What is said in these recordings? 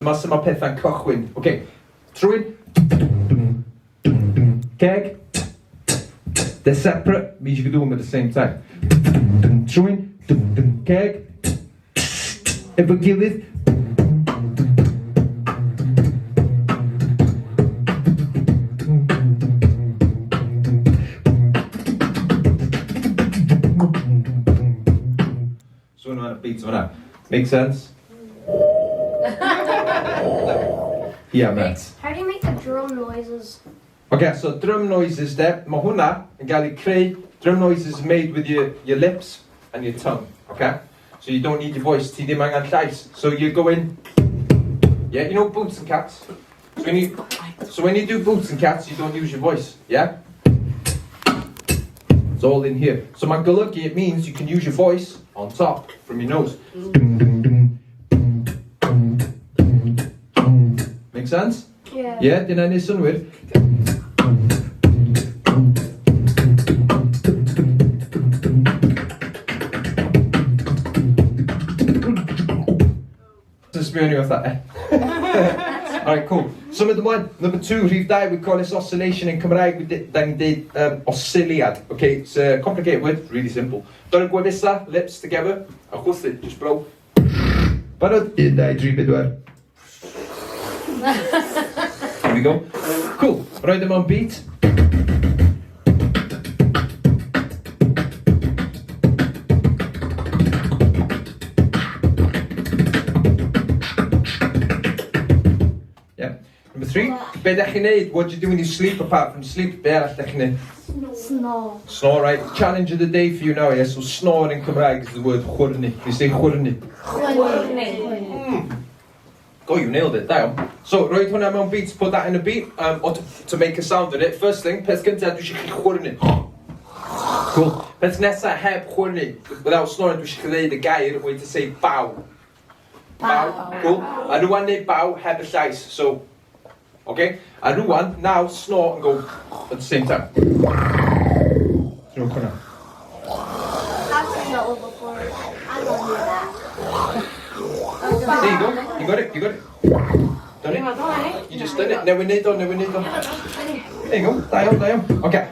Mas yma pethau'n cychwyn. Okay. Trwyn. Keg. They're separate, means you can do them at the same time. Trwyn. Keg. Efo gilydd. So we're on a beat of that. Make sense? Yeah, man. How do you make the drum noises? Okay, so drum noises there. Mae hwnna yn cael ei creu. Drum noises made with your lips and your tongue. Okay? So you don't need your voice. Ti ddim angen llais. So you go in. Yeah, you know boots and cats? So when you do boots and cats, you don't use your voice. Yeah? It's all in here. So mae'n golygu, it means you can use your voice on top from your nose. Make sense? Yeah. Yeah, dyna ni synwyr. Just me with that, eh? Alright, cool. Symud ymlaen. Number 2, rhif 2, we call this oscillation in Cymraeg. Da ni'n deud oscilliad. Okay, it's a complicated word, really simple. Don't go this, lips together. A chwthu, just blow. Barod? 1, 2, 3, 4. Here we go. Cool. Rhoi them on beat. Yeah. Number 3. Be da chi'n neud? What do you do when you sleep apart from sleep? Be arall da chi'n neud? Snore. Snore, right? Challenge of the day for you now, yeah? So snore in Cymraeg is the word chwrni. Can you say chwrni? Oh, you nailed it, down. So, rhoi hwnna mewn beat, put that in a beat, or to make a sound in it. First thing, peth gyntaf, dwi eisiau chi chwrni. Cool. Peth nesa, heb chwrni. Without snoring, dwi eisiau chi ddeud y gair, way to say baw. Baw. Cool. A rwan neud baw, heb y llais. So, okay. A rwan, now, snore and go at the same time. Rhoi hwnna. I've seen that one before. I don't do that. There you go. You got it. You got it. Done it. You just done it. Never need on. There you go. Dial. Okay.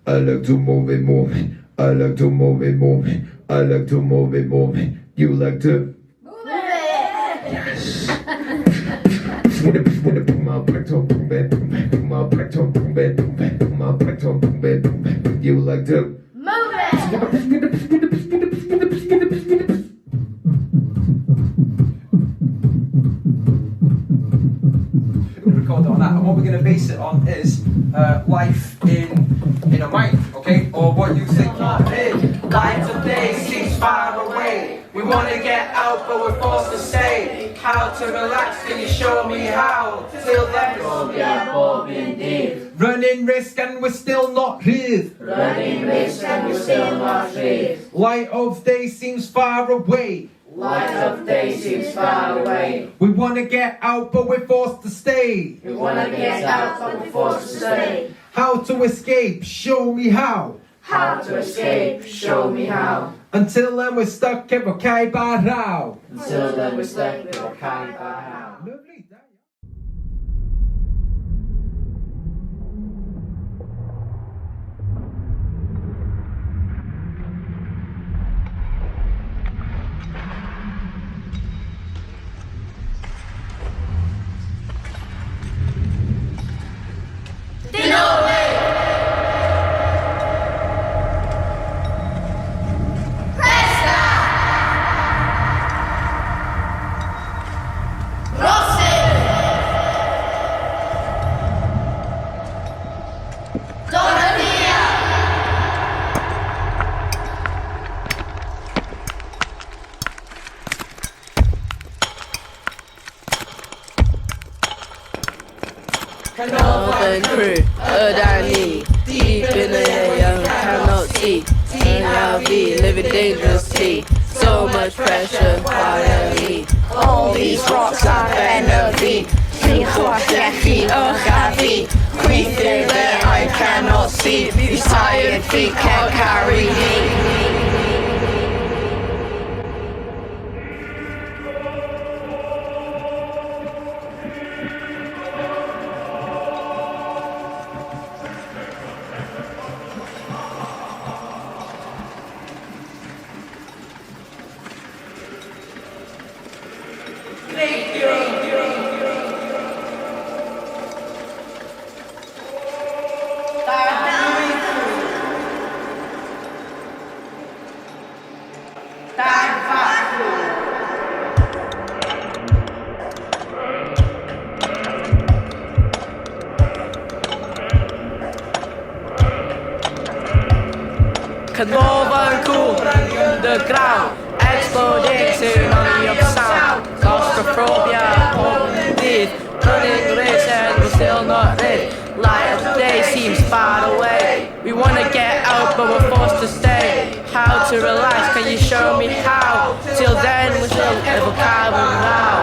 I like to move it. I like to move it. I like to move it. You like to move it? Yes. You like to move it? Record on that, and what we're going to base it on is life in a mind, okay? Or what you think. Hey, life today seems far away. We want to get out, but we're forced to stay. How to relax? Can you show me how? Till then, running risk and we're still not here. Running risk and we're still not here. Light of day seems far away. Light of day seems far away. We want to get out, but we're forced to stay. We want to get out, but we're forced to stay. How to escape? Show me how. How to escape? Show me how. Until then, we're stuck efo cae barraw. Until then, we're stuck with a kind of how. Lovely. Rossi! living dangerously. So much pressure, finally. All these rocks are enemy. Llechi that I cannot see. These tired feet can't carry me. Canolfannau underground, exploding tsunami of sound. Claustrophobia, Holden, running race and we're still not rid. Light of day seems far away. We wanna get out but we're forced to stay. How to relax, can you show me how? Till then we're still ever carving now.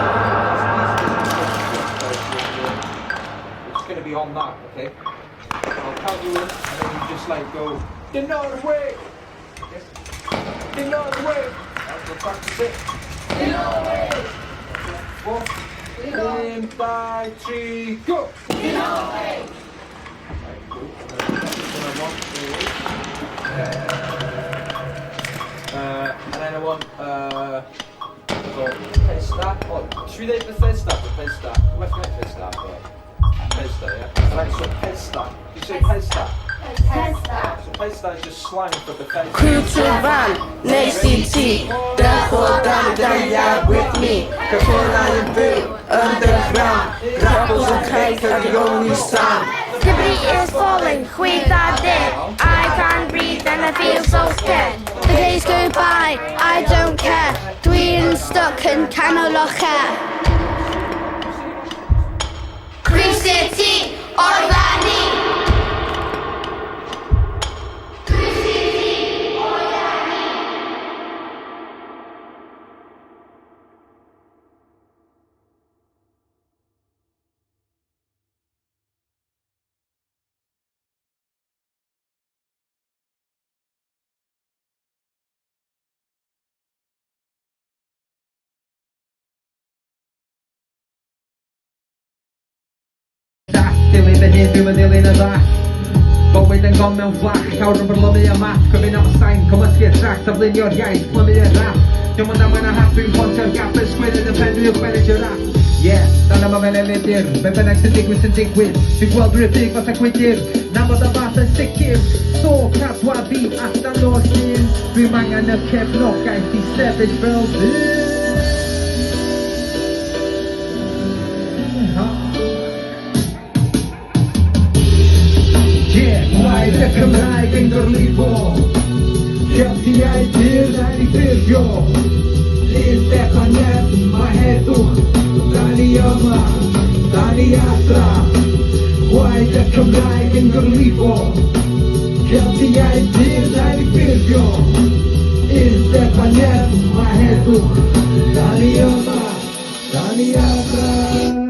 It's gonna be on that, okay? I'll count you in and then you just like go, deny way! Yes? Deny way! We'll practice it. Deny way! 4, 1, 5, 3, go! Deny way! Right, cool. And then I want, so, festa. Oh, should we name the festa? The festa. What's my festa? Festa, yeah? Right, so festa. You say festa? Festa. So festa is just slang for the festa. Rhan, NCT, therefore bît-bocsiwr with me. Canolfannau boot, underground, rappers and cake are the only sound. The beat is falling, wreiddio'n. I can't breathe and I feel so scared. The days go by, I don't care. Dwi'n stuck in Canolfannau. City, LleCHI. Dilyn fy hun, dwi'n dilyn y dda. Bywyd yn gon mewn fflach, llawr yn byrlymu y map. Cyfyn am y sain, cymysgu'r trac, daflunio'r iaith, plymu y rap. Diolch yn damwain a hap, dwi'n pontio'r gap, ysgwydd yn y pen, dwi'n chwennid y rap. Dan yma fe'n eludur, be bynnag sy'n digwydd sy'n digwydd. Dwi'n gweld rhyw byd fatha gwydyr, na fod y fath yn sicr. So cadwa fi allan o'r llun, dwi'n angen y cefnogaeth i sefyll fel ddyn. Gwaith y Cymraeg yn gorlifo, Llechi LleNI i ffurfio. Un depaniad, mae heddwch, da ni yma, da ni adra. Gwaith y Cymraeg yn gorlifo, Llechi LleNI i ffurfio. Un depaniad, mae heddwch, da ni yma, da ni adra.